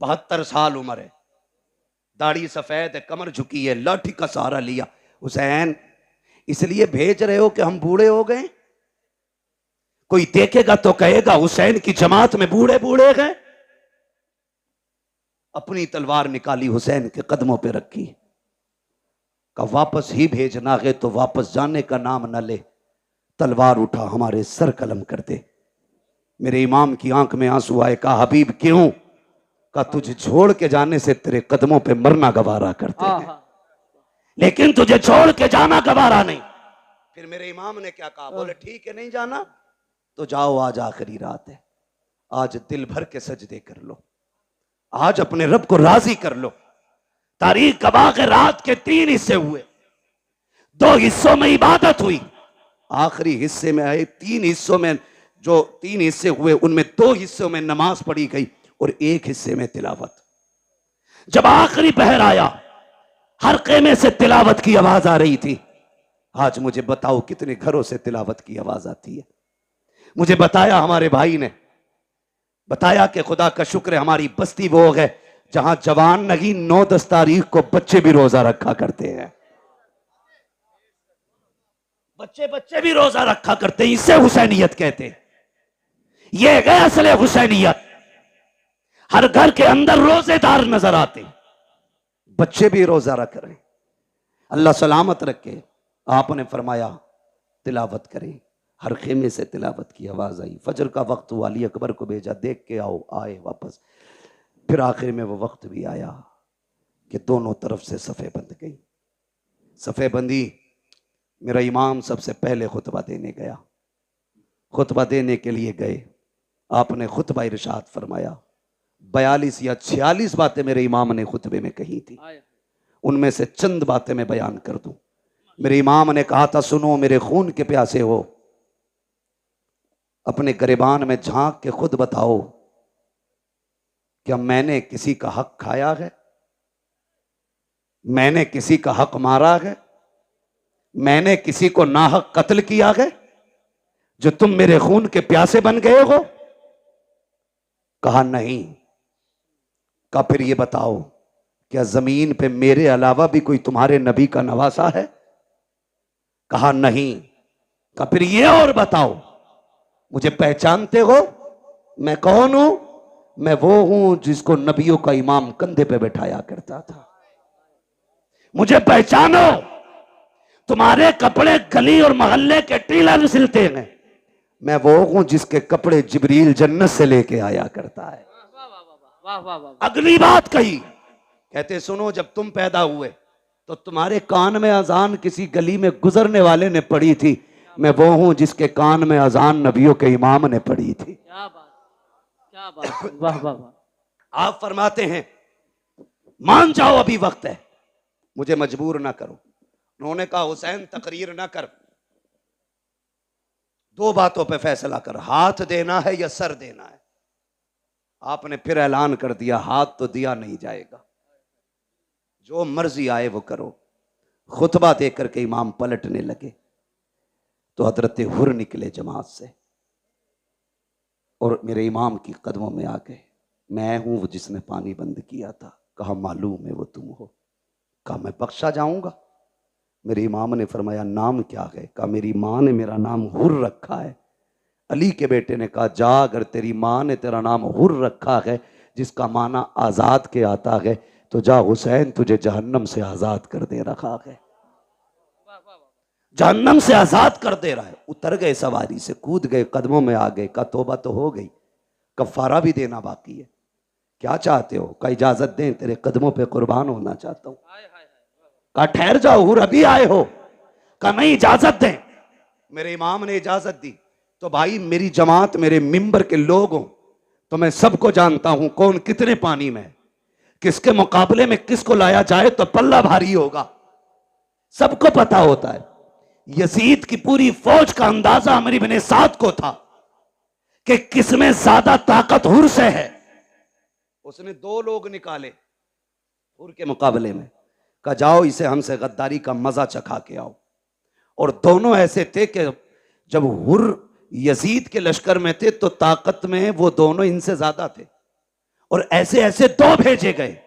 72 साल उम्र है, दाढ़ी सफेद है, कमर झुकी है, लाठी का सहारा लिया। हुसैन इसलिए भेज रहे हो कि हम बूढ़े हो गए? कोई देखेगा तो कहेगा हुसैन की जमात में बूढ़े बूढ़े गए। अपनी तलवार निकाली, हुसैन के कदमों पे रखी, का वापस ही भेजना है तो वापस जाने का नाम न ले, तलवार उठा हमारे सर कलम कर दे। मेरे इमाम की आंख में आंसू आए। कहा हबीब क्यों? का तुझे छोड़ के जाने से तेरे कदमों पे मरना गवारा करते हैं, लेकिन तुझे छोड़ के जाना गवारा नहीं। फिर मेरे इमाम ने क्या कहा? बोले ठीक है, नहीं जाना तो जाओ, आज आखिरी रात है, आज दिल भर के सजदे कर लो, आज अपने रब को राजी कर लो। तारीख गवाह के रात के 3 हिस्से हुए, 2 हिस्सों में इबादत हुई, आखिरी हिस्से में आए 3 हिस्सों में, जो 3 हिस्से हुए उनमें 2 हिस्सों में नमाज पढ़ी गई और 1 हिस्से में तिलावत। जब आखिरी पहर आया, हर खेमे से तिलावत की आवाज आ रही थी। आज मुझे बताओ कितने घरों से तिलावत की आवाज आती है? मुझे बताया हमारे भाई ने, बताया कि खुदा का शुक्र है हमारी बस्ती वो है जहां जवान नगी 9-10 तारीख को बच्चे भी रोजा रखा करते हैं। बच्चे भी रोजा रखा करते हैं। इसे हुसैनियत कहते हैं। ये है असले हुसैनियत। हर घर के अंदर रोजेदार नजर आते, बच्चे भी रोजा रख रहे हैं। अल्लाह सलामत रखे। आपने फरमाया तिलावत करें। हर खेमे से तिलावत की आवाज आई। फजर का वक्त हुआ, अली अकबर को भेजा, देख के आओ। आए वापस। फिर आखिर में वो वक्त भी आया कि दोनों तरफ से सफ़े बंध गई। सफ़े बंदी। मेरा इमाम सबसे पहले खुतबा देने गया। खुतबा देने के लिए गए, आपने खुतबा इरशाद फरमाया। 42 या 46 बातें मेरे इमाम ने खुतबे में कही थी। उनमें से चंद बातें मैं बयान कर दूं। मेरे इमाम ने कहा था, सुनो मेरे खून के प्यासे हो, अपने गिरबान में झांक के खुद बताओ, क्या मैंने किसी का हक खाया है? मैंने किसी का हक मारा है? मैंने किसी को नाहक कत्ल किया है जो तुम मेरे खून के प्यासे बन गए हो? कहा नहीं। कहा फिर ये बताओ, क्या जमीन पे मेरे अलावा भी कोई तुम्हारे नबी का नवासा है? कहा नहीं। कहा फिर ये और बताओ, मुझे पहचानते हो? मैं कौन हूं? मैं वो हूं जिसको नबियों का इमाम कंधे पे बैठाया करता था। मुझे पहचानो। तुम्हारे कपड़े गली और मोहल्ले के टीलर सिलते हैं, मैं वो हूं जिसके कपड़े जिब्रील जन्नत से लेके आया करता है। अगली बात कही, कहते सुनो, जब तुम पैदा हुए तो तुम्हारे कान में अजान किसी गली में गुजरने वाले ने पढ़ी थी, मैं वो हूं जिसके कान में अजान नबियों के इमाम ने पढ़ी थी। क्या बात, क्या बात, वाह वाह वाह। आप फरमाते हैं मान जाओ अभी वक्त है, मुझे मजबूर ना करो। उन्होंने कहा हुसैन तकरीर ना कर, 2 बातों पे फैसला कर, हाथ देना है या सर देना है। आपने फिर ऐलान कर दिया, हाथ तो दिया नहीं जाएगा, जो मर्जी आए वो करो। खुतबा दे करके इमाम पलटने लगे तो हजरत हुर निकले जमात से और मेरे इमाम की कदमों में आ गए। मैं हूं वो जिसने पानी बंद किया था। कहा मालूम है वो तुम हो। कहा मैं बख्शा जाऊंगा? मेरे इमाम ने फरमाया नाम क्या है? कहा मेरी माँ ने मेरा नाम हुर रखा है। अली के बेटे ने कहा जा, अगर तेरी माँ ने तेरा नाम हुर रखा है जिसका माना आजाद के आता है, तो जा हुसैन तुझे जहन्नम से आजाद कर दे रखा है। जहन्नम से आजाद कर दे रहा है। उतर गए सवारी से, कूद गए, कदमों में आ गए। का तौबा तो हो गई, कफारा भी देना बाकी है। क्या चाहते हो? का इजाजत दें, तेरे कदमों पे कुर्बान होना चाहता हूं। का ठहर जाओ, हुर अभी आए हो? का नहीं, इजाजत दें। मेरे इमाम ने इजाजत दी। तो भाई मेरी जमात, मेरे मिंबर के लोग हो तो मैं सबको जानता हूं कौन कितने पानी में, किसके मुकाबले में किसको लाया जाए तो पल्ला भारी होगा, सबको पता होता है। यजीद की पूरी फौज का अंदाजा अमर इब्न साद को था कि किसमें ज्यादा ताकत हुर से है। उसने 2 लोग निकाले हुर के मुकाबले में, कहा जाओ इसे हमसे गद्दारी का मजा चखा के आओ। और दोनों ऐसे थे कि जब हुर यजीद के लश्कर में थे तो ताकत में वो दोनों इनसे ज्यादा थे, और ऐसे ऐसे 2 भेजे गए,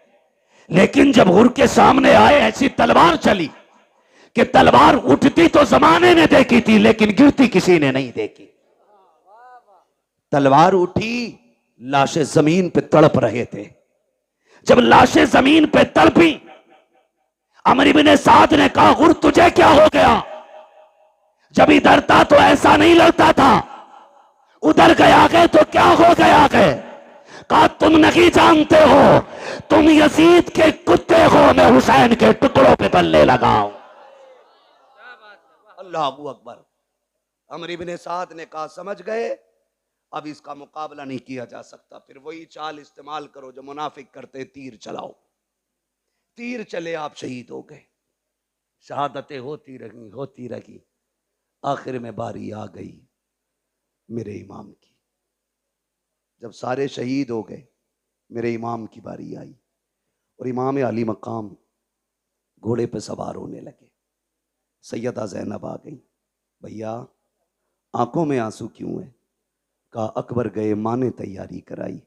लेकिन जब हुर के सामने आए ऐसी तलवार चली कि तलवार उठती तो जमाने ने देखी थी, लेकिन गिरती किसी ने नहीं देखी। तलवार उठी, लाशें जमीन पे तड़प रहे थे। जब लाशें जमीन पे तड़पी, अमर इब्ने साद ने कहा, हुर तुझे क्या हो गया? जब इधर था तो ऐसा नहीं लगता था, उधर गया गए तो क्या हो गया गए? कहा तुम नहीं जानते हो, तुम यजीद के कुत्ते हो, मैं हुसैन के टुकड़ों पे पलने लगाऊं। अल्लाह अकबर। अमर इब्ने साद ने कहा, समझ गए, अब इसका मुकाबला नहीं किया जा सकता। फिर वही चाल इस्तेमाल करो जो मुनाफिक करते, तीर चलाओ। तीर चले, आप शहीद हो गए। शहादतें होती रही। आखिर में बारी आ गई मेरे इमाम की। जब सारे शहीद हो गए, मेरे इमाम की बारी आई और इमाम अली मकाम घोड़े पे सवार होने लगे। सैयदा ज़ैनब आ गई, भैया आंखों में आंसू क्यों है? कहा अकबर गए, माँ ने तैयारी कराई,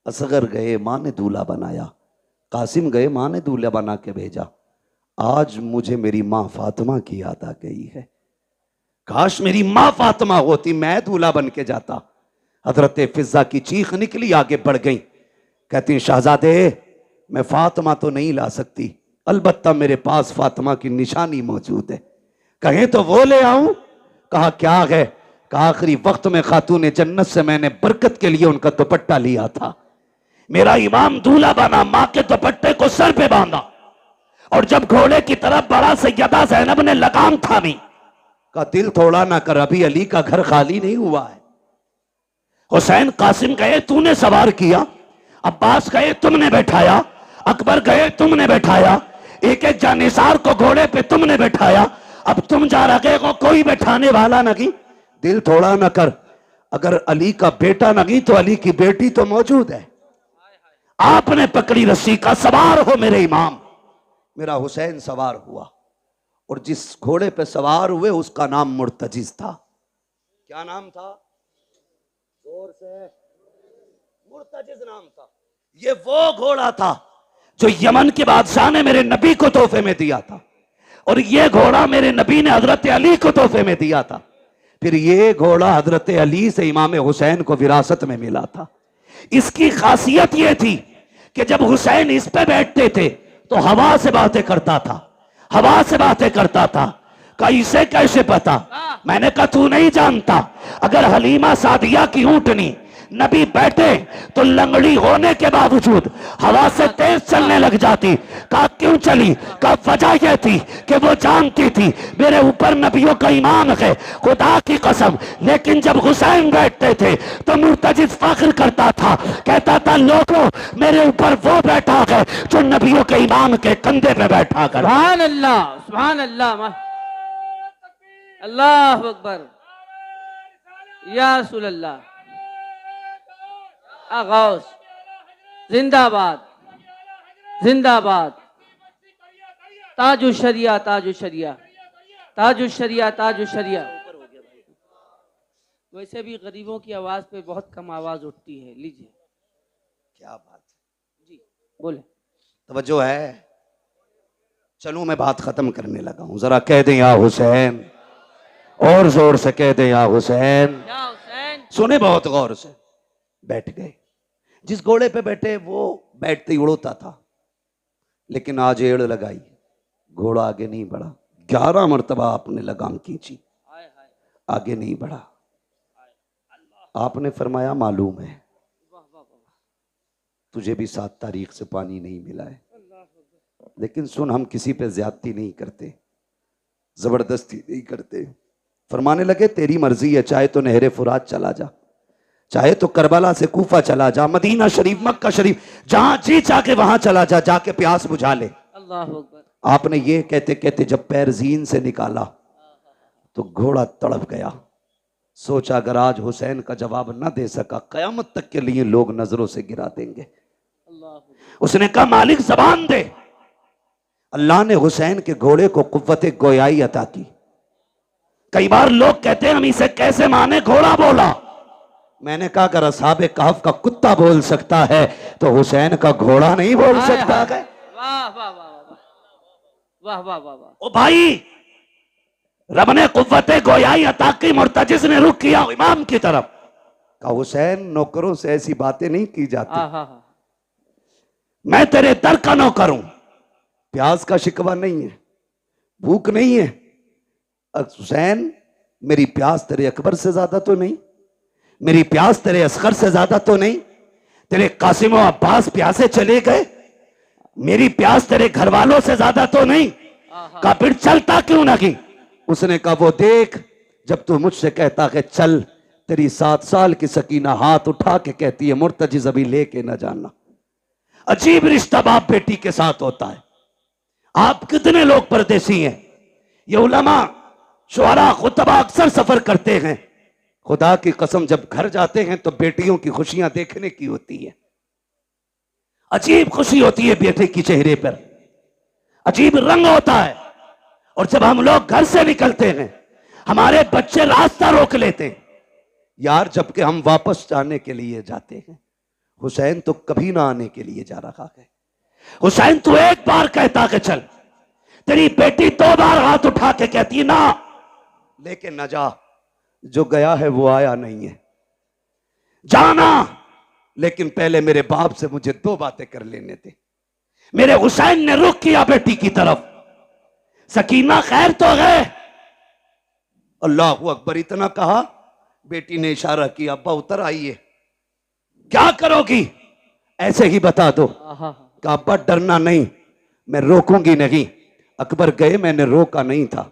असगर गए, माँ ने दूल्हा बनाया, कासिम गए, माँ ने दूल्हा बना के भेजा। आज मुझे मेरी माँ फातिमा की याद आ गई है। काश मेरी माँ फातिमा होती, मैं दूल्हा बन के जाता। हजरत फिजा की चीख निकली, आगे बढ़ गई, कहती शहजादे मैं फातिमा तो नहीं ला सकती, अलबत्ता मेरे पास फातिमा की निशानी मौजूद है, कहें तो वो ले आऊं? कहा क्या है? कहा आखिरी वक्त में खातून जन्नत से मैंने बरकत के लिए उनका दुपट्टा लिया था, मेरा इमाम दूल्हा बना, माँ के दुपट्टे को सर पे बांधा और जब घोड़े की तरफ बढ़ा, सैयदा ज़ैनब ने लगाम थामी। का दिल थोड़ा ना कर, अभी अली का घर खाली नहीं हुआ है। हुसैन कासिम गए, तूने सवार किया, अब्बास गए, तुमने बैठाया, अकबर गए, तुमने बैठाया, एक एक जानिसार को घोड़े पे तुमने बैठाया, अब तुम जा रहे हो, कोई बैठाने वाला नहीं। दिल थोड़ा ना कर, अगर अली का बेटा नहीं तो अली की बेटी तो मौजूद है। आपने पकड़ी रस्सी का, सवार हो मेरे इमाम। मेरा हुसैन सवार हुआ और जिस घोड़े पे सवार हुए उसका नाम मुर्तजिज था। क्या नाम था? जोर से। मुर्तजिज नाम था। ये वो घोड़ा था जो यमन के बादशाह ने मेरे नबी को तोहफे में दिया था और ये घोड़ा मेरे नबी ने हजरत अली को तोहफे में दिया था। फिर ये घोड़ा हजरत अली से इमाम हुसैन को विरासत में मिला था। इसकी खासियत यह थी कि जब हुसैन इस पे बैठते थे तो हवा से बातें करता था, हवा से बातें करता था। का इसे कैसे पता? मैंने कहा तू नहीं जानता, अगर हलीमा सादिया की ऊंटनी नबी बैठे तो लंगड़ी होने के बावजूद हवा से तेज चलने लग जाती। कहा क्यों चली? कहा वजह यह थी कि वो जानती थी मेरे ऊपर नबियों का ईमान है, खुदा की कसम। लेकिन जब हुसैन बैठते थे तो मुर्तजिज फख्र करता था, कहता था लोगों मेरे ऊपर वो बैठा है जो नबियों के ईमान के कंधे पे बैठा कर। सुभान अल्लाह, सुभान अल्लाह, अल्लाह अकबर, या रसूल अल्लाह, आगौस जिंदाबाद, जिंदाबाद, ताजु शरिया, ताजु शरिया, ताजु शरिया, ताजु शरिया। वैसे भी गरीबों की आवाज पे बहुत कम आवाज उठती है। लीजिए। क्या बात जी बोले। तवज्जो है? चलूं मैं बात खत्म करने लगा हूं, जरा कह दें या हुसैन, और जोर से कह दें या हुसैन। या हुसैन। सुने बहुत गौर से। बैठ गए। जिस घोड़े पे बैठे वो बैठते ही उड़ता था, लेकिन आज एड़ लगाई, घोड़ा आगे नहीं बढ़ा। 11 मरतबा आपने लगाम खींची, आगे नहीं बढ़ा। आपने फरमाया मालूम है तुझे भी 7 तारीख से पानी नहीं मिला है, लेकिन सुन हम किसी पे ज्यादती नहीं करते, जबरदस्ती नहीं करते। फरमाने लगे तेरी मर्जी है, चाहे तो नहरे फुरात चला जा, चाहे तो करबला से कूफा चला जा, मदीना शरीफ, मक्का शरीफ, जहां जी चाहे वहां चला जा, जाके प्यास बुझा ले। अल्लाह अकबर। आपने ये कहते कहते जब पैर जीन से निकाला तो घोड़ा तड़प गया। सोचा अगर आज हुसैन का जवाब न दे सका, कयामत तक के लिए लोग नजरों से गिरा देंगे। उसने कहा मालिक जबान दे। अल्लाह ने हुसैन के घोड़े को कुव्वत गोयाई अता की। कई बार लोग कहते हैं हम इसे कैसे माने, घोड़ा बोला। मैंने कहा अगर असहाबे कहफ का कुत्ता कुत्ता बोल सकता है तो हुसैन का घोड़ा नहीं बोल सकता है। वाह वाह वाह वाह वाह वाह वाह। ओ भाई, रब ने कुव्वते गोयाई अता की, मुर्तजिज ने रुख किया इमाम की तरफ। का हुसैन, नौकरों से ऐसी बातें नहीं की जाती। मैं तेरे दर का नौकर हूं, प्यास का शिकवा नहीं है, भूख नहीं है। हुसैन, मेरी प्यास तेरे अकबर से ज्यादा तो नहीं, मेरी प्यास तेरे असगर से ज्यादा तो नहीं, तेरे कासिम और अब्बास प्यासे चले गए, मेरी प्यास तेरे घर वालों से ज्यादा तो नहीं। का फिर चलता क्यों नहीं? उसने कहा वो देख, जब तू मुझसे कहता है चल, तेरी 7 साल की सकीना हाथ उठा के कहती है मुर्तजिज अभी लेके ना जाना। अजीब रिश्ता बाप बेटी के साथ होता है। आप कितने लोग परदेसी हैं? ये उलमा शुआरा खुतबा अक्सर सफर करते हैं। खुदा की कसम, जब घर जाते हैं तो बेटियों की खुशियां देखने की होती है। अजीब खुशी होती है बेटे की चेहरे पर, अजीब रंग होता है। और जब हम लोग घर से निकलते हैं, हमारे बच्चे रास्ता रोक लेते हैं यार, जबकि हम वापस जाने के लिए जाते हैं। हुसैन तो कभी ना आने के लिए जा रहा है। हुसैन तो एक बार कहता कि चल, तेरी बेटी 2 बार हाथ उठा के कहती ना, लेकिन न जा। जो गया है वो आया नहीं है, जाना, लेकिन पहले मेरे बाप से मुझे 2 बातें कर लेने थे। मेरे हुसैन ने रुख किया बेटी की तरफ। सकीना खैर तो है? अल्लाह अकबर इतना कहा, बेटी ने इशारा किया, अब्बा उतर आइए। क्या करोगी? ऐसे ही बता दो। कि अब्बा डरना नहीं, मैं रोकूंगी नहीं। अकबर गए, मैंने रोका नहीं था।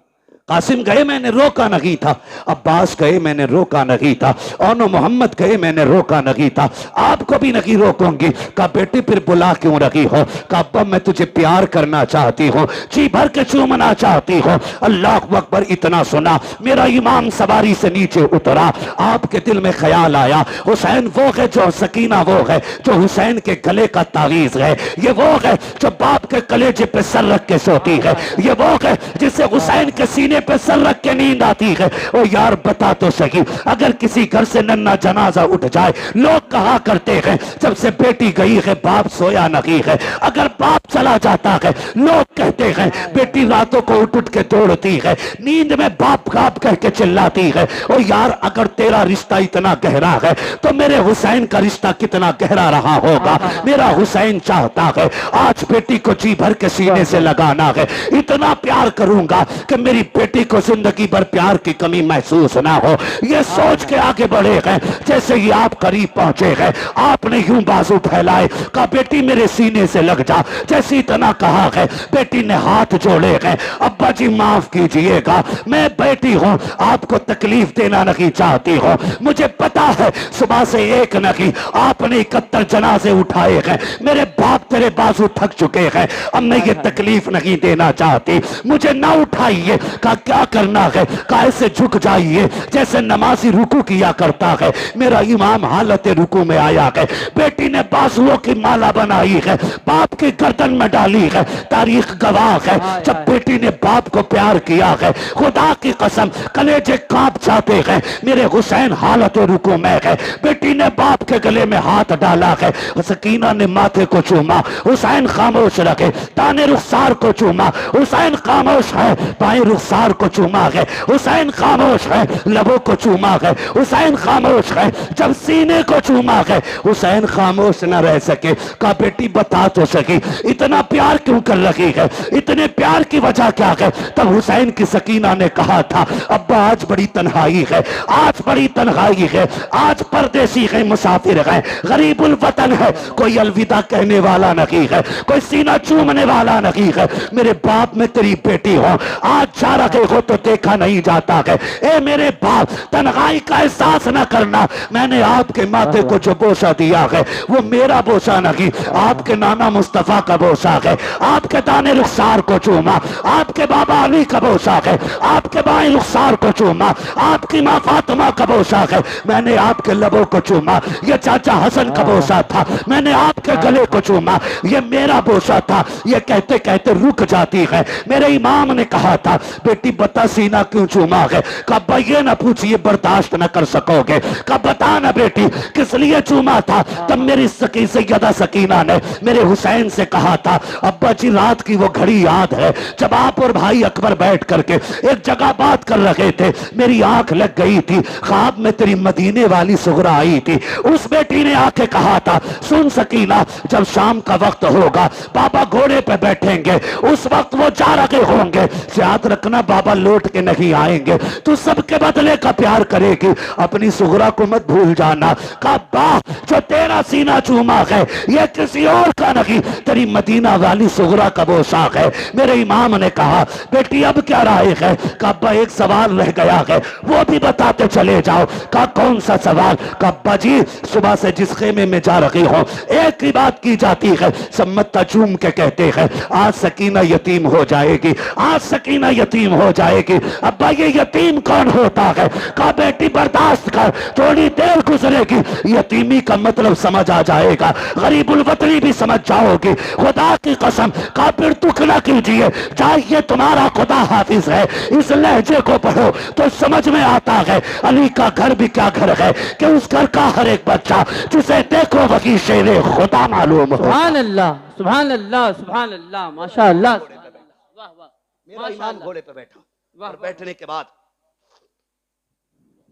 कासिम गए, मैंने रोका नहीं था। अब्बास गए, मैंने रोका नहीं था। और मोहम्मद गए, मैंने रोका नहीं था। आपको भी नहीं रोकूंगी। कहा बेटी फिर बुला क्यों रही हो? कहा अब्बा मैं तुझे प्यार करना चाहती हूँ, जी भर के चूमना चाहती हूँ। अल्लाह अकबर इतना सुना, मेरा इमाम सवारी से नीचे उतरा। आपके दिल में ख्याल आया, हुसैन वो है जो, सकीना वो है जो हुसैन के गले का तावीज है। ये वो है जो बाप के कलेजे पे सर रख के सोती है। ये वो है जिसे हुसैन के सीने पे सर रख के नींद आती है। ओ यार बता तो सही, अगर किसी घर से नन्ना जनाजा उठ जाए, लोग कहा करते हैं जब से बेटी गई है बाप सोया नहीं है। अगर बाप चला जाता है, लोग कहते हैं बेटी रातों को उठ उठ के दौड़ती है, नींद में बाप बाप कह के चिल्लाती है। ओ यार अगर तेरा रिश्ता इतना गहरा है तो मेरे हुसैन का रिश्ता कितना गहरा रहा होगा। मेरा हुसैन चाहता है आज बेटी को जी भर के सीने से लगाना है, इतना प्यार करूंगा कि मेरी बेटी को जिंदगी भर प्यार की कमी महसूस ना हो। ये सोच के आगे बढ़े हैं। जैसे ही आप करीब पहुंचे हैं, आपने यूं बाजू फैलाए, कहा बेटी मेरे सीने से लग जा। जैसे इतना कहा है, बेटी ने हाथ जोड़े हैं। अब्बा जी माफ कीजिएगा, मैं बेटी हूं, आपको तकलीफ देना नहीं चाहती हूं। मुझे पता है सुबह से एक नहीं आपने 71 जनाजे उठाए हैं। मेरे बाप तेरे बाजू थक चुके हैं, अब मैं ये तकलीफ नहीं देना चाहती, मुझे ना उठाइए। का क्या करना है? कैसे झुक जाइए जैसे नमाजी रुकू किया करता है। मेरा इमाम हालत रुकू में आया है। बेटी ने बाजुओं की माला बनाई है, बाप की गर्दन में डाली है। तारीख गवाह है, जब बेटी ने बाप को प्यार किया है, खुदा की कसम कलेजे कांप जाते हैं। मेरे हुसैन हालत रुकू में है। बेटी ने बाप के गले में हाथ डाला है। सकीना ने माथे को चूमा, हुसैन खामोश रखे। दाने रुखसार को चूमा, हुसैन खामोश है। बाएं रुखसार को चूमा है, हुसैन खामोश है। लबों को चूमा है, हुसैन खामोश है। जब सीने को चूमा है, हुसैन खामोश न रह सके। कहा बेटी बता तो सकी, इतना प्यार क्यों कर रही है? इतने प्यार की वजह क्या है? तब हुसैन की सकीना ने कहा था अब्बा आज बड़ी तन्हाई है, आज बड़ी तन्हाई है, आज परदेसी है, मुसाफिर है, गरीबुल वतन है, कोई अलविदा कहने वाला नहीं है, कोई सीना चूमने वाला नहीं है। मेरे बाप में तेरी बेटी हो, आज जा रहे हो तो देखा नहीं जाता है। ए मेरे बाप, तन्हाई का एहसास न करना। मैंने आपके माथे को जो बोसा दिया है वो मेरा बोसा नहीं, आपके नाना मुस्तफा का बोसा है। आपके दाने रुखसार को चूमा, आपके बाबा अली का बोसा है। आपके बाएं रुखसार को चूमा, आपकी माँ फातिमा का बोसा है। मैंने आपके लबों को चूमा, ये चाचा हसन का बोसा था। मैंने आपके गले को चूमा, ये मेरा बोसा था। ये कहते कहते रुक जाती है। मेरे इमाम ने कहा था बेटी बता सीना क्यों चूमा है? कहा अब्बा ये ना पूछिए, बर्दाश्त ना कर सकोगे। कहा बता ना बेटी किस लिए चूमा था? तब मेरी सैयदा सकीना ने मेरे हुसैन से कहा था, अब्बा जी रात की वो घड़ी याद है जब आप और भाई अकबर बैठ करके एक जगह बात कर रहे थे, मेरी आंख लग गई थी, ख्वाब में तेरी मदीने वाली सुगरा आई थी। उस बेटी ने आके कहा था, सुन सकीना जब शाम का वक्त होगा बाबा घोड़े पे बैठेंगे, उस वक्त वो जा रहे होंगे, याद रखना बाबा लौट के नहीं आएंगे, तू सबके बदले का प्यार करेगी, अपनी सुगरा को मत भूल जाना। कहा बा जो तेरा सीना चूमा है ये किसी और का नहीं, तेरी मदीना वाली सुगरा का वो शाख है। मेरे इमाम ने कहा बेटी अब क्या राय है? कहा अब्बा एक सवाल रह गया है वो भी बताते चले जाओ। कहा कौन सा सवाल? कहा अब्बा जी सुबह से जिस खेमे में जा रही हो एक ही बात की जाती है, सम्मत चूम के कहते हैं आज सकीना यतीम हो जाएगी, आज सकीना यतीम हो जाएगी। अब्बा ये यतीम कौन होता है? कहा बेटी बर्दाश्त कर, थोड़ी देर गुजरेगी यतीमी का मतलब समझ आ जाएगा, गरीबुल वतनी भी समझ जाओगे, खुदा की कसम। कहा फिर दुख ना कीजिए, चाहिए तुम्हारा खुदा हाफिज है, इस लहजे को पढ़ो तो समझ में आता है अली का घर भी क्या घर है कि उस घर का हर एक बच्चा जिसे देखो वही शेरे खुदा मालूम हो। सुभान अल्लाह, सुभान अल्लाह, सुभान अल्लाह, माशा अल्लाह। वाह वाह, मेरा इमाम घोड़े पे बैठा और बैठने के बाद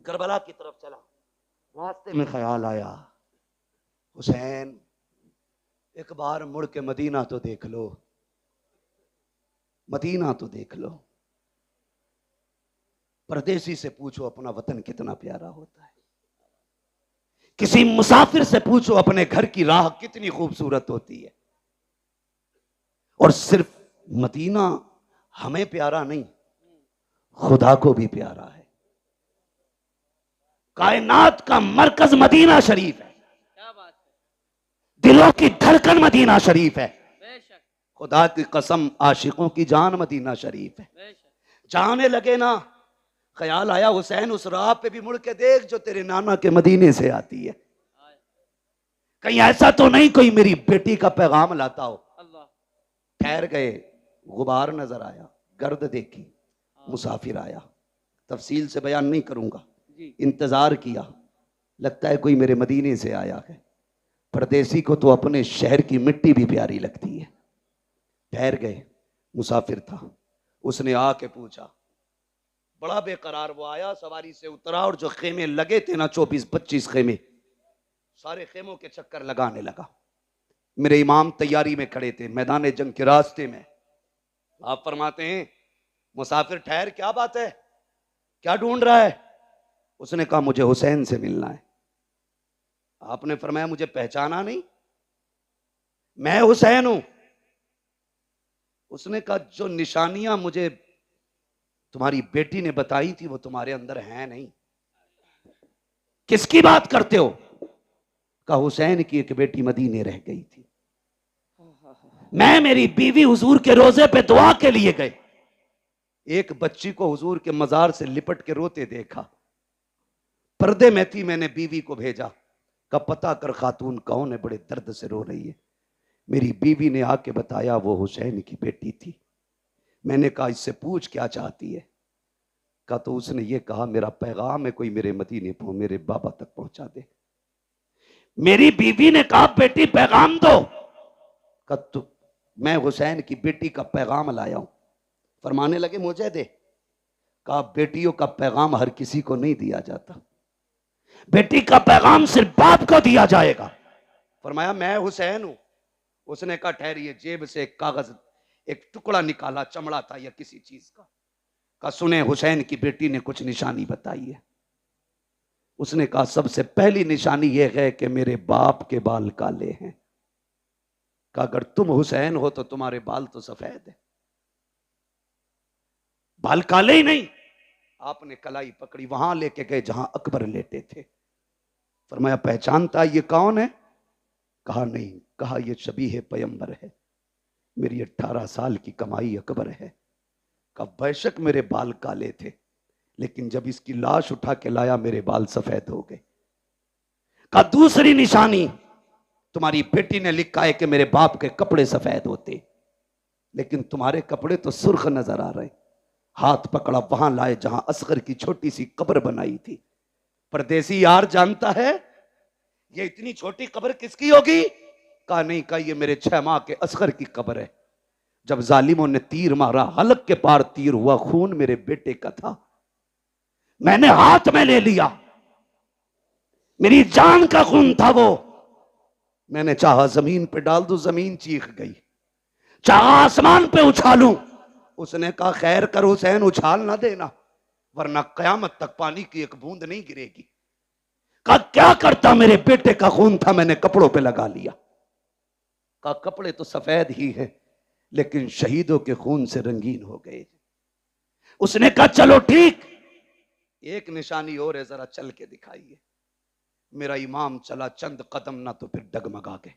करबला की तरफ चला। रास्ते में ख्याल आया, हुसैन एक बार मुड़ के मदीना तो देख लो, मदीना तो देख लो। परदेसी से पूछो अपना वतन कितना प्यारा होता है, किसी मुसाफिर से पूछो अपने घर की राह कितनी खूबसूरत होती है। और सिर्फ मदीना हमें प्यारा नहीं, खुदा को भी प्यारा है। कायनात का मरकज मदीना शरीफ है, क्या बात है, दिलों की धड़कन मदीना शरीफ है। बेशक खुदा की कसम आशिकों की जान मदीना शरीफ है। बेशक। जाने लगे ना, ख्याल आया हुसैन उस राह पे भी मुड़ के देख जो तेरे नाना के मदीने से आती है, कहीं ऐसा तो नहीं कोई मेरी बेटी का पैगाम लाता हो। अल्लाह। ठहर गए, गुबार नजर आया, गर्द देखी, मुसाफिर आया, तफसील से बयान नहीं करूंगा। जी। इंतजार किया, लगता है कोई मेरे मदीने से आया है। परदेसी को तो अपने शहर की मिट्टी भी प्यारी लगती है। ठहर गए, मुसाफिर था, उसने आके पूछा, बड़ा बेकरार वो आया, सवारी से उतरा और जो खेमे लगे थे ना 24-25 खेमे, सारे खेमों के चक्कर लगाने लगा। मेरे इमाम तैयारी में खड़े थे मैदान जंग के रास्ते में। आप फरमाते हैं मुसाफिर ठहर, क्या बात है, क्या ढूंढ रहा है? उसने कहा मुझे हुसैन से मिलना है। आपने फरमाया मुझे पहचाना नहीं, मैं हुसैन हूं। उसने कहा जो निशानियां मुझे तुम्हारी बेटी ने बताई थी वो तुम्हारे अंदर हैं नहीं। किसकी बात करते हो? कहा हुसैन की एक बेटी मदीने रह गई थी, मैं मेरी बीवी हुजूर के रोजे पे दुआ के लिए गए, एक बच्ची को हुजूर के मजार से लिपट के रोते देखा, पर्दे में थी, मैंने बीवी को भेजा, का पता कर खातून कौन है, बड़े दर्द से रो रही है। मेरी बीवी ने आके बताया वो हुसैन की बेटी थी। मैंने कहा इससे पूछ क्या चाहती है? कहा तो उसने ये कहा मेरा पैगाम है कोई मेरे मदीने को मेरे बाबा तक पहुंचा दे। मेरी बीवी ने कहा बेटी पैगाम दो। कहा तो मैं हुसैन की बेटी का पैगाम लाया हूं। फरमाने लगे मुझे दे। कहा बेटियों का पैगाम हर किसी को नहीं दिया जाता, बेटी का पैगाम सिर्फ बाप को दिया जाएगा। फरमाया मैं हुसैन हूं। उसने कहा ठहरिए, जेब से एक कागज, एक टुकड़ा निकाला, चमड़ा था या किसी चीज का। कहा सुने हुसैन की बेटी ने कुछ निशानी बताई है। उसने कहा सबसे पहली निशानी यह है कि मेरे बाप के बाल काले हैं। कहा अगर तुम हुसैन हो तो तुम्हारे बाल तो सफेद है, बाल काले ही नहीं। आपने कलाई पकड़ी, वहां लेके गए जहां अकबर लेटे थे। फरमाया पहचानता ये कौन है? कहा नहीं। कहा ये शबीह पैगंबर है, मेरी 18 साल की कमाई अकबर है। कहा बेशक मेरे बाल काले थे, लेकिन जब इसकी लाश उठा के लाया मेरे बाल सफेद हो गए। कहा दूसरी निशानी, तुम्हारी बेटी ने लिखा है कि मेरे बाप के कपड़े सफेद होते, लेकिन तुम्हारे कपड़े तो सुर्ख नजर आ रहे। हाथ पकड़ा, वहां लाए जहां असगर की छोटी सी कब्र बनाई थी। परदेसी यार जानता है ये इतनी छोटी कब्र किसकी होगी? कहा नहीं, कहा ये मेरे 6 माह के असगर की कब्र है। जब जालिमों ने तीर मारा, हलक के पार तीर हुआ, खून मेरे बेटे का था, मैंने हाथ में ले लिया, मेरी जान का खून था वो। मैंने चाहा जमीन पे डाल दूं, जमीन चीख गई, चाहा आसमान पे उछालूं। उसने कहा खैर कर हुसैन, उछाल ना देना, वरना कयामत तक पानी की एक बूंद नहीं गिरेगी। कहा क्या करता, मेरे बेटे का खून था, मैंने कपड़ों पे लगा लिया। कहा कपड़े तो सफेद ही हैं, लेकिन शहीदों के खून से रंगीन हो गए। उसने कहा चलो ठीक, एक निशानी और है, जरा चल के दिखाइए। मेरा इमाम चला चंद कदम ना तो फिर डगमगा गए।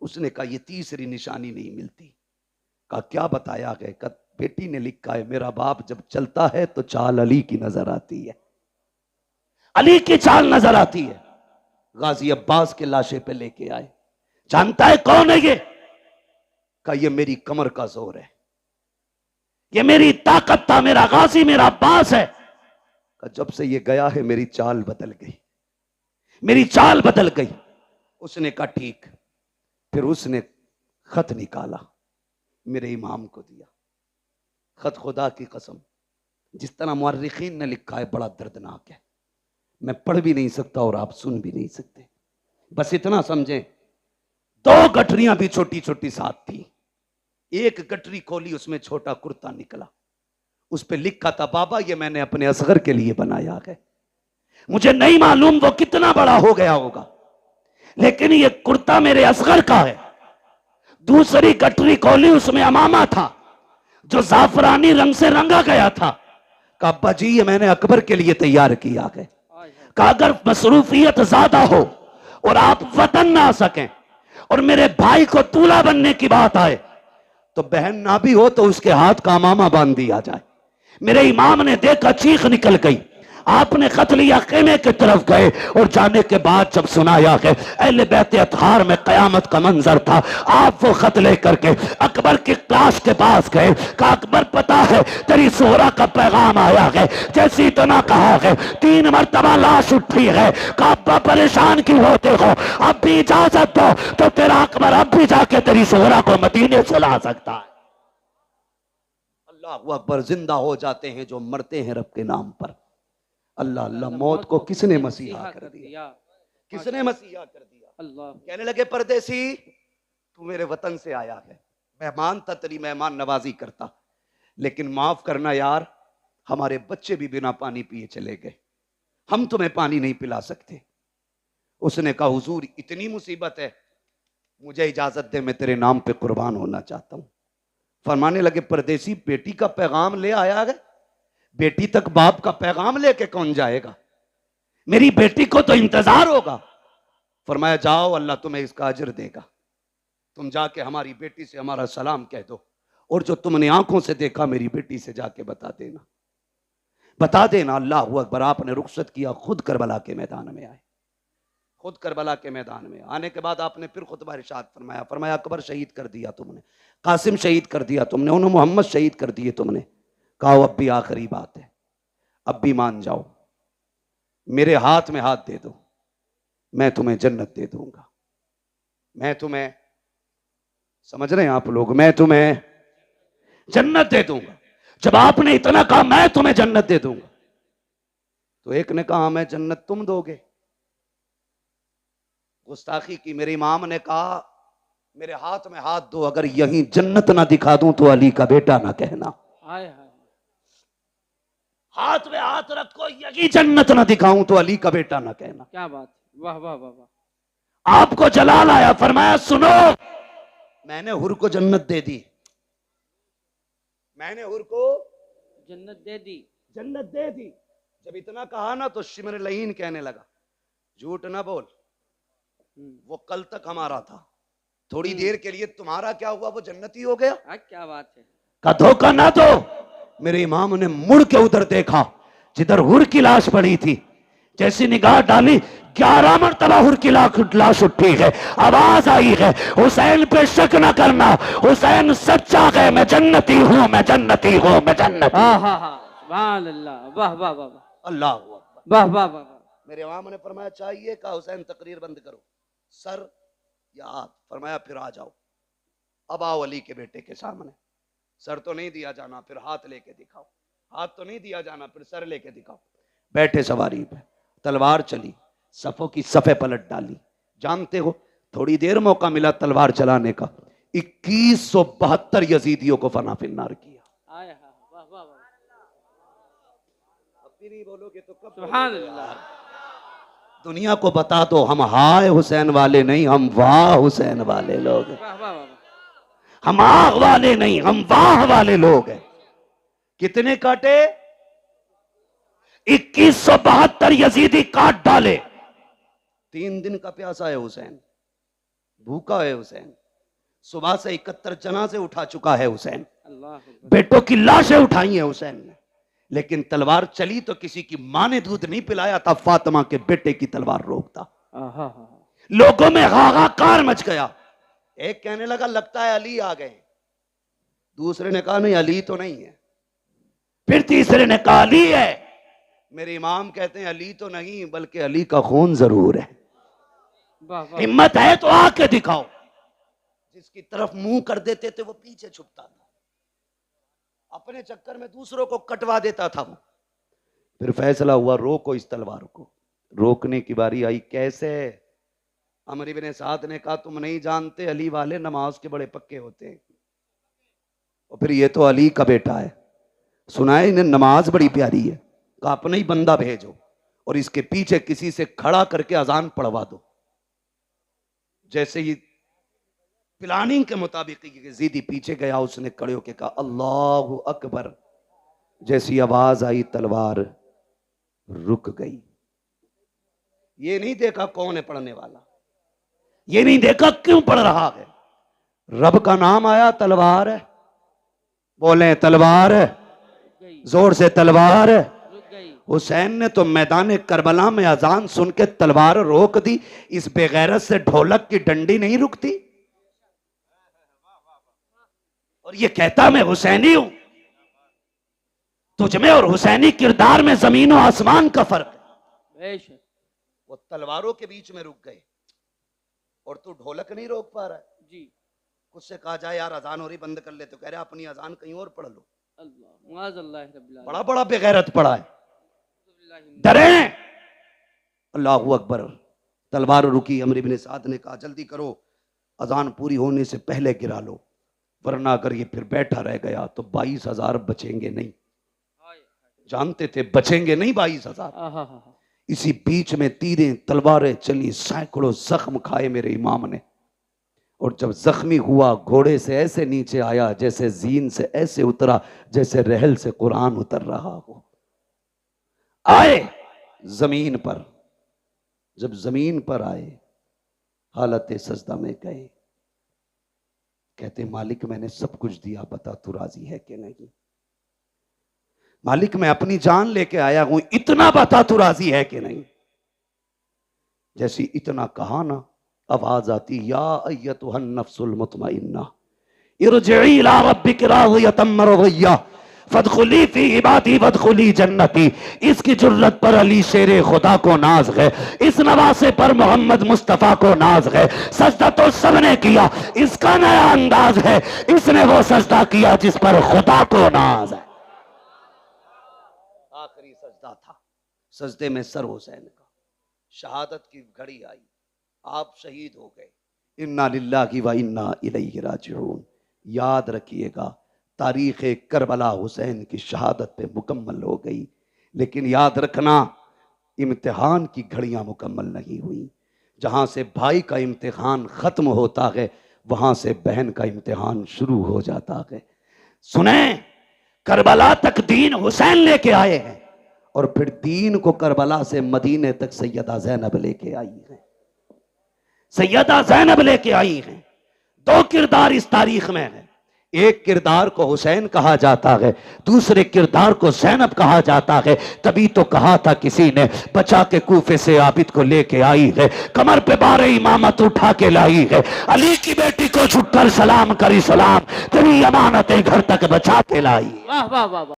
उसने कहा ये तीसरी निशानी नहीं मिलती। कहा क्या बताया गया? कहा बेटी ने लिखा है, मेरा बाप जब चलता है तो चाल अली की नजर आती है, अली की चाल नजर आती है। गाजी अब्बास के लाशे पे लेके आए। जानता है कौन है ये? कहा ये मेरी कमर का जोर है, ये मेरी ताकत था, मेरा गाजी मेरा अब्बास है। कहा जब से ये गया है मेरी चाल बदल गई, मेरी चाल बदल गई। उसने कहा ठीक। फिर उसने खत निकाला, मेरे इमाम को दिया। खत खुदा की कसम जिस तरह मुअर्रिखीन ने लिखा है बड़ा दर्दनाक है, मैं पढ़ भी नहीं सकता और आप सुन भी नहीं सकते। बस इतना समझें, 2 गठरियां भी छोटी छोटी साथ थी। एक गठरी खोली, उसमें छोटा कुर्ता निकला, उस पर लिखा था बाबा ये मैंने अपने असगर के लिए बनाया है, मुझे नहीं मालूम वो कितना बड़ा हो गया होगा, लेकिन ये कुर्ता मेरे असगर का है। दूसरी गठरी खोली, उसमें अमामा था जो जाफरानी रंग से रंगा गया था। कहा अब्बा जी ये मैंने अकबर के लिए तैयार किया है। कहा अगर मसरूफियत ज्यादा हो और आप वतन ना आ सकें और मेरे भाई को दूल्हा बनने की बात आए, तो बहन ना भी हो तो उसके हाथ का अमामा बांध दिया जाए। मेरे इमाम ने देखा, चीख निकल गई। आपने खत लिया, खेमे की तरफ गए और जाने के बाद जब सुनाया कि अहले बैत अतहार में कयामत का मंजर था, आप वो खत लेकर के अकबर की क्लास के पास गए। कहा अकबर पता है तेरी सोहरा का पैगाम आया है, जैसी इतना कहा है 3 मरतबा लाश उठी है। कहा अब्बा परेशान क्यों होते हो, अब भी इजाजत दो तो तेरा अकबर अब भी जाके तेरी सोहरा को मदीने से ला सकता है। अल्लाह अकबर, जिंदा हो जाते हैं जो मरते हैं रब के नाम पर। अल्लाह अल्लाह, मौत को किसने मसीहा कर दिया, किसने मसीहा कर दिया। अल्लाह कहने लगे परदेसी तू मेरे वतन से आया है, मेहमान था, तेरी मेहमान नवाजी करता, लेकिन माफ करना यार, हमारे बच्चे भी बिना पानी पिए चले गए, हम तुम्हें पानी नहीं पिला सकते। उसने कहा हुजूर इतनी मुसीबत है, मुझे इजाजत दे, मैं तेरे नाम पे कुर्बान होना चाहता हूं। फरमाने लगे परदेसी बेटी का पैगाम ले आया है, बेटी तक बाप का पैगाम लेके कौन जाएगा, मेरी बेटी को तो इंतजार होगा। फरमाया जाओ, अल्लाह तुम्हें इसका अजर देगा, तुम जाके हमारी बेटी से हमारा सलाम कह दो, और जो तुमने आंखों से देखा मेरी बेटी से जाके बता देना, बता देना। अल्लाह अकबर, आपने रुखसत किया, खुद करबला के मैदान में आए। खुद करबला के मैदान में आने के बाद आपने फिर खुतबा इरशाद फरमाया, फरमाया अकबर शहीद कर दिया तुमने, कासिम शहीद कर दिया तुमने, उन्होंने मोहम्मद शहीद कर दिए तुमने। कहा अब भी आखिरी बात है, अब भी मान जाओ, मेरे हाथ में हाथ दे दो, मैं तुम्हें जन्नत दे दूंगा। मैं तुम्हें, समझ रहे हैं आप लोग, मैं तुम्हें जन्नत दे दूंगा। जब आपने इतना कहा मैं तुम्हें जन्नत दे दूंगा, तो एक ने कहा मैं जन्नत तुम दोगे, गुस्ताखी की। मेरे इमाम ने कहा मेरे हाथ में हाथ दो, अगर यहीं जन्नत ना दिखा दूं तो अली का बेटा ना कहना। हाय हाय, हाथ में हाथ रखो, यही जन्नत ना दिखाऊं तो अली का बेटा ना कहना। क्या बात, वाह वाह वाह वाह। आपको जलाल आया, फरमाया सुनो, मैंने हुर को जन्नत दे दी, मैंने हुर को जन्नत दे दी, जन्नत दे दी। जब इतना कहा ना तो शिमर लहीन कहने लगा झूठ ना बोल, वो कल तक हमारा था, थोड़ी देर के लिए तुम्हारा क्या हुआ, वो जन्नती हो गया। क्या बात है। का धोखा ना दो। मेरे इमाम ने मुड़ के उधर देखा जिधर हुर की लाश पड़ी थी, जैसी निगाह डाली 11 मरतबा हुर की लाश उठी है, आवाज आई है हुसैन पे शक न करना, हुसैन सच्चा है, मैं जन्नती हूं, मैं जन्नती हूं, मैं जन्नती हूं। हाँ हाँ सुभान अल्लाह, वाह वाह वाह वाह, अल्लाह अकबर। वाह वाह वाह। मेरे इमाम ने फरमाया चाहिए कहा हुसैन तकरीर बंद करो, सर या हाथ, फरमाया फिर आ जाओ, अब आओ अली के बेटे के सामने। सर तो नहीं दिया जाना, फिर हाथ लेके दिखाओ, हाथ तो नहीं दिया जाना, फिर सर लेके दिखाओ। बैठे सवारी पे, तलवार चली, सफों की सफे पलट डाली। जानते हो थोड़ी देर मौका मिला तलवार चलाने का, 2172 यजीदियों को फना फिन्नार किया। आया वाह वाह वाह, अब भी नहीं बोलोगे तो कब सुभान बोलोगे अल्लाह। यार? दुनिया को बता दो हम हाय हुसैन वाले नहीं, हम वाह हुसैन वाले लोग हैं। वाह वाह वाह, हम आग वाले नहीं, हम वाह वाले लोग हैं। कितने काटे? 2172 यजीदी काट डाले। 3 दिन का प्यासा है हुसैन, भूखा है हुसैन, सुबह से 71 जनाजे उठा चुका है हुसैन, अल्लाह बेटों की लाशें उठाई हैं हुसैन ने, लेकिन तलवार चली तो किसी की मां ने दूध नहीं पिलाया था, फातिमा के बेटे की तलवार रोकता। लोगों में हाहाकार मच गया। एक कहने लगा लगता है अली आ गए, दूसरे ने कहा नहीं अली तो नहीं है, फिर तीसरे ने कहा अली है। मेरे इमाम कहते हैं अली तो नहीं बल्कि अली का खून जरूर है। हिम्मत है तो आके दिखाओ। जिसकी तरफ मुंह कर देते थे वो पीछे छुपता था, अपने चक्कर में दूसरों को कटवा देता था वो। फिर फैसला हुआ रोको इस तलवार को। रोकने की बारी आई, कैसे? अमर इब्न साद ने कहा तुम नहीं जानते अली वाले नमाज के बड़े पक्के होते हैं, और फिर ये तो अली का बेटा है, सुना है इन्हें नमाज बड़ी प्यारी है, कहा अपना ही बंदा भेजो और इसके पीछे किसी से खड़ा करके अजान पढ़वा दो। जैसे ही प्लानिंग के मुताबिक जीदी पीछे गया, उसने खड़े होकर कहा अल्लाहु अकबर। जैसी आवाज आई तलवार रुक गई। ये नहीं देखा कौन है पढ़ने वाला, ये नहीं देखा क्यों पढ़ रहा है, रब का नाम आया तलवार है। बोले तलवार है, जोर से तलवार है। हुसैन ने तो मैदान करबला में अजान सुन के तलवार रोक दी। इस बेगैरत से ढोलक की डंडी नहीं रुकती, और ये कहता मैं हुसैनी हूं। तुझमें और हुसैनी किरदार में जमीन और आसमान का फर्क है। वो तलवारों के बीच में रुक गए और तू ढोलक नहीं रोक पा रहा है जी। कुछ से कहा जाए यार अजान हो रही बंद कर ले, तो कह रहे अपनी अजान कहीं और पढ़ लो। बड़ा बड़ा बेगैरत पड़ा है। डरे अल्लाहू अकबर। तलवार रुकी। अमर इब्न साद ने कहा जल्दी करो, अजान पूरी होने से पहले गिरा लो, वरना अगर ये फिर बैठा रह गया तो 22,000 बचेंगे नहीं। जानते थे बचेंगे नहीं 22,000। इसी बीच में तीरें तलवारें चली, सैकड़ों जख्म खाए मेरे इमाम ने। और जब जख्मी हुआ घोड़े से ऐसे नीचे आया जैसे जीन से ऐसे उतरा जैसे रहल से कुरान उतर रहा हो। आए जमीन पर, जब जमीन पर आए हालत सजदा में गए। कहते मालिक मैंने सब कुछ दिया, बता तू राजी है कि नहीं। मालिक मैं अपनी जान लेके आया हूं, इतना बता तू राजी है कि नहीं। जैसी इतना कहा ना, आवाज आती या अय्यतुहन नफ्सुल मुतमइन्ना इरजिई इला रब्बिकी राज़ियतम मरज़िय्या फदखुली फी इबादी वदखुली जन्नती। इसकी जुर्रत पर अली शेरे खुदा को नाज है, इस नवासे पर मोहम्मद मुस्तफा को नाज है। सजदा तो सबने किया, इसका नया अंदाज है, इसने वो सजदा किया जिस पर खुदा को नाज है। आखिरी सजदा था, सजदे में सर हुसैन का। शहादत की घड़ी आई, आप शहीद हो गए। इन्ना लिल्लाहि व इन्ना इलैहि राजिऊन। याद रखिएगा तारीख करबला हुसैन की शहादत पे मुकम्मल हो गई, लेकिन याद रखना इम्तिहान की घड़ियां मुकम्मल नहीं हुई। जहां से भाई का इम्तिहान खत्म होता है वहां से बहन का इम्तिहान शुरू हो जाता है। सुने, करबला तक दीन हुसैन लेके आए हैं, और फिर दीन को करबला से मदीने तक सैयदा ज़ैनब लेके आई है। सैयदा ज़ैनब लेके आई हैं। दो किरदार इस तारीख में है। एक किरदार को हुसैन कहा जाता है, दूसरे किरदार को ज़ैनब कहा जाता है। तभी तो कहा था किसी ने, बचा के कूफे से आबिद को लेके आई है, कमर पे बारे इमामत उठा के लाई है, अली की बेटी को छुटकर सलाम करी सलाम, तेरी अमानतें घर तक बचा के लाई। वाह वाह वाह वाह।